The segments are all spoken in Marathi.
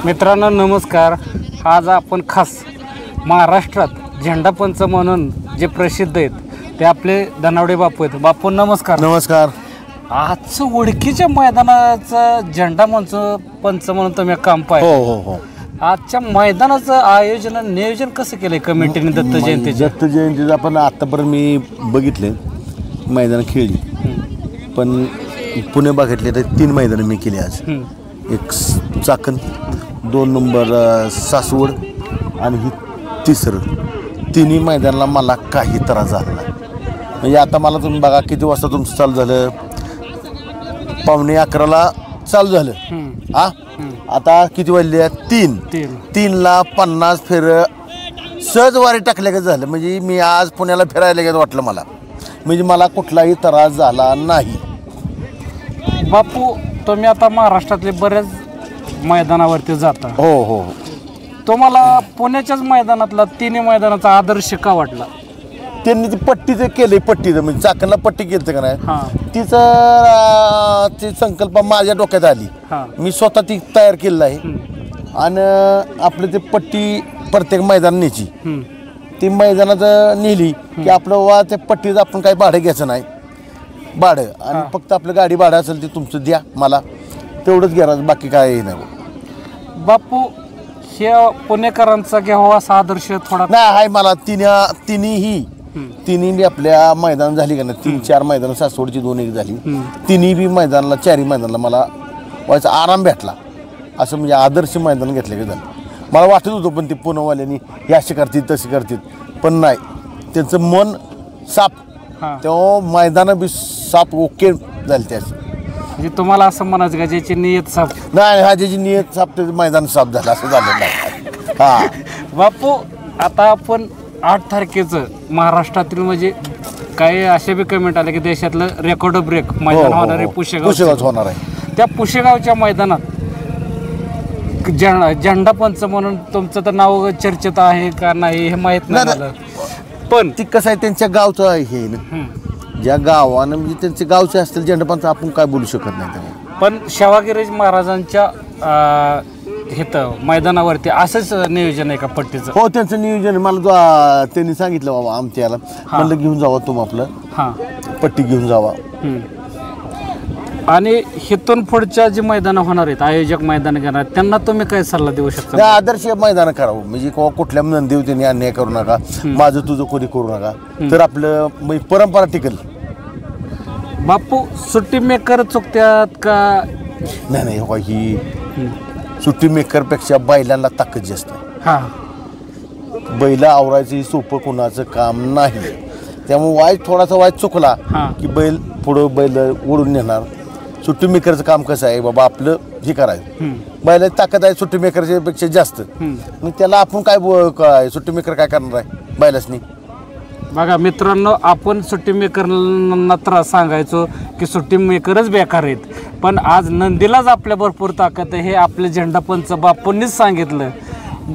मित्रांनो नमस्कार. आज आपण खास महाराष्ट्रात झेंडापंच म्हणून जे प्रसिद्ध आहेत ते आपले धनावडे बापू आहेत. बापू नमस्कार. नमस्कार. आजचं ओळखीच्या मैदानाचं झेंडा पंच म्हणून तुम्ही काम पाहिजे. हो हो हो. आजच्या मैदानाचं आयोजन नियोजन कसं केलंय कमिटीने दत्त जयंतीचं? दत्त जयंतीचं आपण आतापर्यंत मी बघितले मैदान खेळली, पण पुणे भागातले तर 3 मैदानं मी केली आज. एक चाकण, 2 नंबर सासवड आणि ही 3रं. तिन्ही मैदानाला मला काही त्रास झाला नाही. म्हणजे आता मला तुम्ही बघा किती वाजता तुमचं चालू झालं, 11:15 चालू झालं. हा आता किती वाजले? 3ला 50 फेर सहज वारी टाकल्या का झालं. म्हणजे मी आज पुण्याला फिरायला गेलं वाटलं मला, म्हणजे मला कुठलाही त्रास झाला नाही. बापू तुम्ही आता महाराष्ट्रातले बऱ्याच मैदानावरती जाता. हो हो. तुम्हाला पुण्याच्याच मैदानातला 3 मैदानाचा आदर्श का वाटला? त्यांनी ती पट्टीचं केलं, पट्टीचं म्हणजे चाकणला पट्टी केलं का नाही, ती संकल्प माझ्या डोक्यात आली. मी स्वतः ती तयार केलेलं आहे. आणि आपलं ते पट्टी प्रत्येक मैदान न्यायची, ती मैदानात नेली की आपलं ते पट्टीचं आपण काही भाडं घ्यायचं नाही, भाडं आणि फक्त आपलं गाडी भाडं असेल ते तुमचं द्या मला, तेवढंच घ्या, बाकी काय नाही. बापू हे पुणेकरांचा घ्यावा असा आदर्श थोडा नाही आहे मला. तिन्ही बी आपल्या मैदान झाली का ना, 3-4 मैदान सासवडची 2-1 झाली. तिन्ही बी मैदानाला 4ही मैदानाला मला व्हायचा आराम भेटला. असं म्हणजे आदर्श मैदान घेतले का झालं. मला वाटत होतं पण ते पुणेवाल्यांनी हे असे करतील तसे करतील, पण नाही, त्यांचं मन साफ, तेव्हा मैदानं बी साफ ओके झाली. त्याची म्हणजे तुम्हाला असं म्हणायचं का ज्याची नियत साफ नाही, हा ज्याची नियत साफ त्याचं मैदान साफ झालं असं झालं नाही. हा बापू आता आपण 8 तारखेचं महाराष्ट्रातील म्हणजे काही असे बी कमेंट आले की देशातलं रेकॉर्ड ब्रेक मैदान होणार आहे पुशेगाव होणार आहे. त्या पुशेगावच्या मैदानात झेंडापंच म्हणून तुमचं तर नाव चर्चेत आहे का नाही हे माहीत नाही मला, पण ती कसं आहे त्यांच्या गावचं आहे हे ना, ज्या गावानं म्हणजे त्यांचे गावचे असतील झेंडापंच आपण काय बोलू शकत नाही. पण सेवागिरी महाराजांच्या हेत मैदानावरती असंच नियोजन आहे का पट्टीचं? हो, त्यांचं नियोजन मला त्यांनी सांगितलं बाबा आमच्याला, म्हणलं घेऊन जावा तुम्ही आपलं पट्टी घेऊन जावा. आणि हिथून पुढच्या जी मैदानं होणार आहेत, आयोजक मैदान घेणार, त्यांना तुम्ही काय सल्ला देऊ शकता? आदर्श मैदान करावं, म्हणजे कुठल्या नंदीव त्यांनी अन्याय करू नका, माझं तुझं कोणी करू नका, तर आपलं परंपरा टिकल. बापू सुट्टी मेकर चुकत्यात का? नाही हो, ही सुट्टी मेकरपेक्षा बैलांना ताकद जास्त आहे. बैल आवरायचं सोपं कोणाचं काम नाही. त्यामुळे थोडासा वाईट चुकला की बैल पुढं बैल ओढून नेणार. सुट्टी मेकरचं काम कसं आहे बाबा, आपलं हे करायचं, बैलाची ताकद आहे सुट्टी मेकरच्या पेक्षा जास्त. मग त्याला आपण काय सुट्टी मेकर काय करणार आहे बैलासनी? बघा मित्रांनो, आपण सुट्टी मेकरना त्रास सांगायचो की सुट्टी मेकरच बेकार आहेत, पण आज नंदीलाच आपल्या भरपूर ताकद आहे हे आपले झेंडापंच बापूंनीच सांगितलं.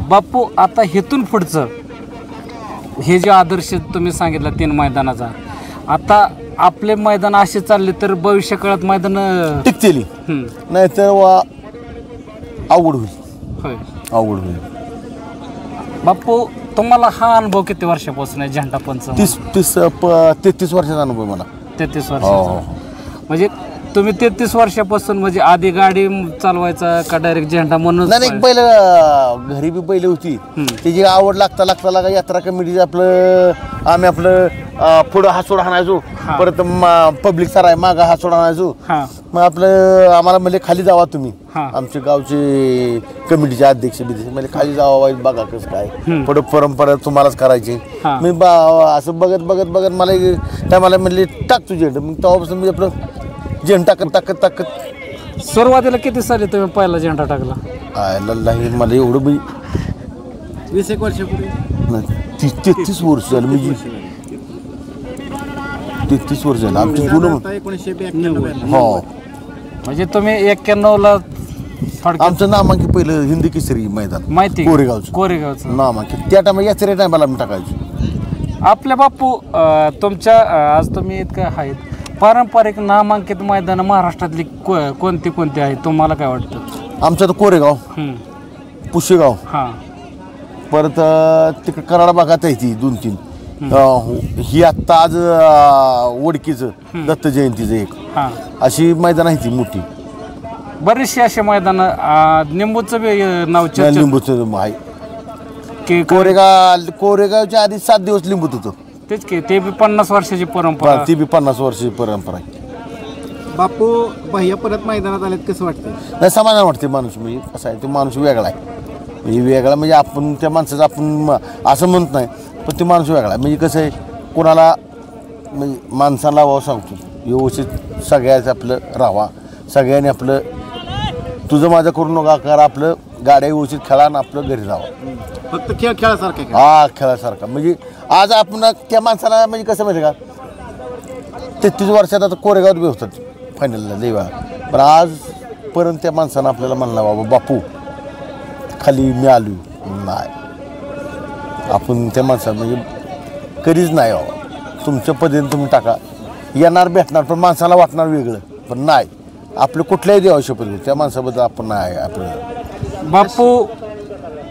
बापू आता हेतून पुढचं हे जे आदर्श तुम्ही सांगितलं 3 मैदानाचा, आता आपले मैदान असे चालले तर भविष्य काळात मैदान टिकतील, नाहीतर अवघड होईल. होय, अवघड होईल. बापू तुम्हाला हा अनुभव किती वर्षापासून आहे झेंडापंच? 33 वर्षाचा अनुभव मला. 33 वर्षाचा. म्हणजे तुम्ही 33 वर्षापासून म्हणजे आधी गाडी चालवायचा का डायरेक्ट झेंडा म्हणून? नाही, बैल घरी बी बैल होती, त्याची आवड लागता यात्रा कमिटीचं आम्ही आपलं पुढं हासोड हाणायचो, परत पब्लिक सराय मागं हासोड हाणायचो. मग आपलं आम्हाला म्हणजे खाली जावा तुम्ही, आमच्या गावचे कमिटीचे अध्यक्ष म्हणजे खाली जावा बघा कसं काय पुढं परंपरा तुम्हालाच करायची. मी असं बघत मला काय मला म्हणले टाक तू झेंडा. मग तेव्हापासून मी आपलं झेंडा टाकत. सुरुवातीला किती साली तुम्ही पहिला झेंडा टाकला? मला एवढं बी 20 वर्षापूर्वी 33 वर्ष झालं. म्हणजे 33 वर्ष झालं आमची जुनं. 1992. हो, म्हणजे तुम्ही 91ला आमचं नामांकित पहिलं हिंदी केसरी मैदान माहिती, कोरेगावचं नामांकित. त्या टायमा यात्रे टायमाला आम्ही टाकायचो. आपल्या बापू तुमच्या आज तुम्ही इतकं आहेत पारंपरिक नामांकित मैदान महाराष्ट्रातली कोणती आहेत तुम्हाला काय वाटतं? आमचं तर कोरेगाव, पुशेगाव, हां परत तिकडे कराड भागात आहे ती 2-3. ही आत्ता आज वडकीचं दत्त जयंतीचं एक हां अशी मैदान आहे ती मोठी. बरेचसे असे मैदान निंबूचं बी नाव लिंबूचं आहे की कोरेगावच्या आधी 7 दिवस लिंबूत होतं. तेच की ते बी 50 वर्षाची परंपरा. ती बी 50 वर्षाची परंपरा आहे. बापू भैया परत मैदानात आलेत कसं वाटतं? नाही समाधान वाटते. माणूस म्हणजे कसं आहे, तो माणूस वेगळा आहे. म्हणजे वेगळा म्हणजे आपण त्या माणसाचं आपण असं म्हणत नाही, पण ते माणूस वेगळा आहे. म्हणजे कसं आहे, कोणाला म्हणजे माणसाला वाव सांगतो व्यवस्थित सगळ्याचं आपलं राहावा, सगळ्यांनी आपलं तुझं माझं करू नका, कर आपलं गाड्या व्यवस्थित खेळा आणि आपलं घरी राहावं. फक्त खेळासारखा हा खेळासारखा. म्हणजे आज आपण त्या माणसाला म्हणजे कसं माहिती का, 33 वर्षात आता कोरेगावात बी होतात फायनलला देवा, पण आजपर्यंत त्या माणसानं आपल्याला म्हणला बाबा बापू खाली मी आलो नाही. आपण त्या माणसाला म्हणजे कधीच नाही बाबा तुमच्या पद्धतीने तुम्ही टाका, येणार भेटणार, पण माणसाला वाटणार वेगळं. पण नाही आपलं कुठल्याही देवा शपथ घेऊ त्या माणसाबद्दल आपण नाही आपलं. बापू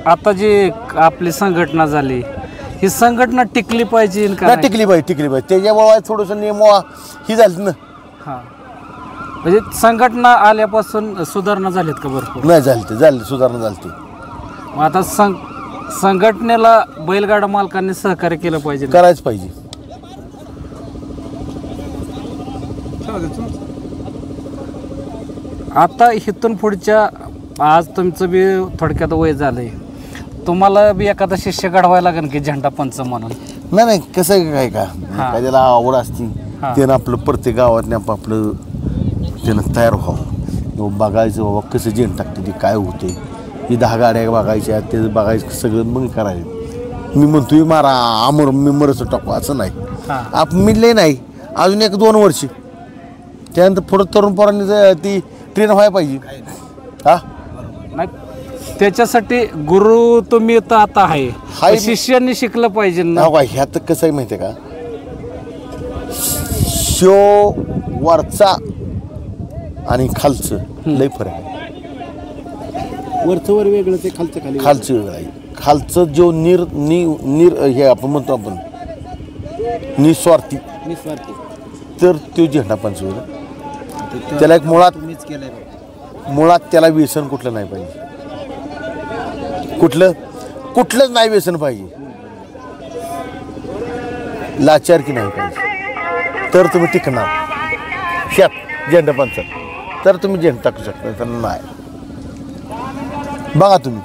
आता जी आपली संघटना झाली, ही संघटना टिकली पाहिजे का नाही? टिकली पाहिजे. त्याच्यामुळे थोडंसं नियम ही झाली ना. हां म्हणजे संघटना आल्यापासून सुधारणा झालीत का भरपूर? नाही झाली सुधारणा झाली. मग आता संघटनेला बैलगाडा मालकांनी सहकार्य केलं पाहिजे, करायच पाहिजे. आता इथून पुढच्या आज तुमचं बी थोडक्यात वय झालंय, तुम्हाला बी एखादा शिष्य घडवायला लागेल की झेंडा पंच म्हणून? नाही कसं आहे काय का काय त्याला आवड असती त्यानं आपलं प्रत्येक गावात आपलं त्यानं तयार व्हावं, बघायचं बाबा कसं जेण टाकते ते काय होते, ही 10 गाड्या बघायच्या ते बघायचं सगळं मग करायचं. मी म्हणतोय मारा मी मरच टाकू असं नाही. आपण मिळले नाही अजून 1-2 वर्ष, त्यानंतर पुढं तरुण पोरांनी ती ट्रेन व्हायला पाहिजे. हा नाही त्याच्यासाठी गुरु तुम्ही तर आता आहे, शिष्यांनी शिकलं पाहिजे ना. ह्यात कसं आहे माहिती आहे का, शो वरचा आणि खालचं लय फरक आहे. वरचं वर वेगळं ते खालचं खाली खालचं वेगळं आहे. खालचं जो निर हे आपण म्हणतो आपण निस्वार्थी तर तो झेंडा पंच होईल. त्याला एक मुळात त्याला व्यसन कुठलं नाही पाहिजे, कुठलंच नाही व्यसन पाहिजे, लाचारकी नाही पाहिजे, तर तुम्ही टिकणार ह्यात झेंडा पंच, तर तुम्ही झेंडा टाकू शकता. तर नाही बघा तुम्ही.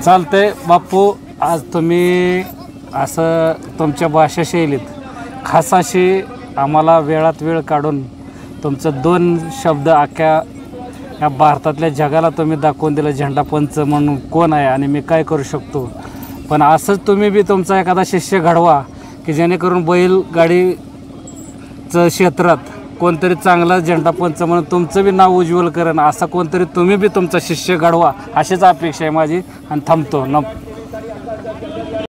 चालतंय बापू, आज तुम्ही असं तुमच्या भाषा शैलीत खास अशी आम्हाला वेळात वेळ काढून तुमचं 2 शब्द अख्ख्या या भारतातल्या जगाला तुम्ही दाखवून दिलं, झेंडा पंच म्हणून कोण आहे आणि मी काय करू शकतो. पण असंच तुम्ही बी तुमचा एखादा शिष्य घडवा की जेणेकरून बैलगाडीचं क्षेत्रात कोणतरी चांगला झेंडा पंच म्हणून तुमचं बी नाव उज्ज्वल करेन, असा कोणतरी तुम्ही बी तुमचा शिष्य घडवा अशीच अपेक्षा आहे माझी. आणि थांबतो.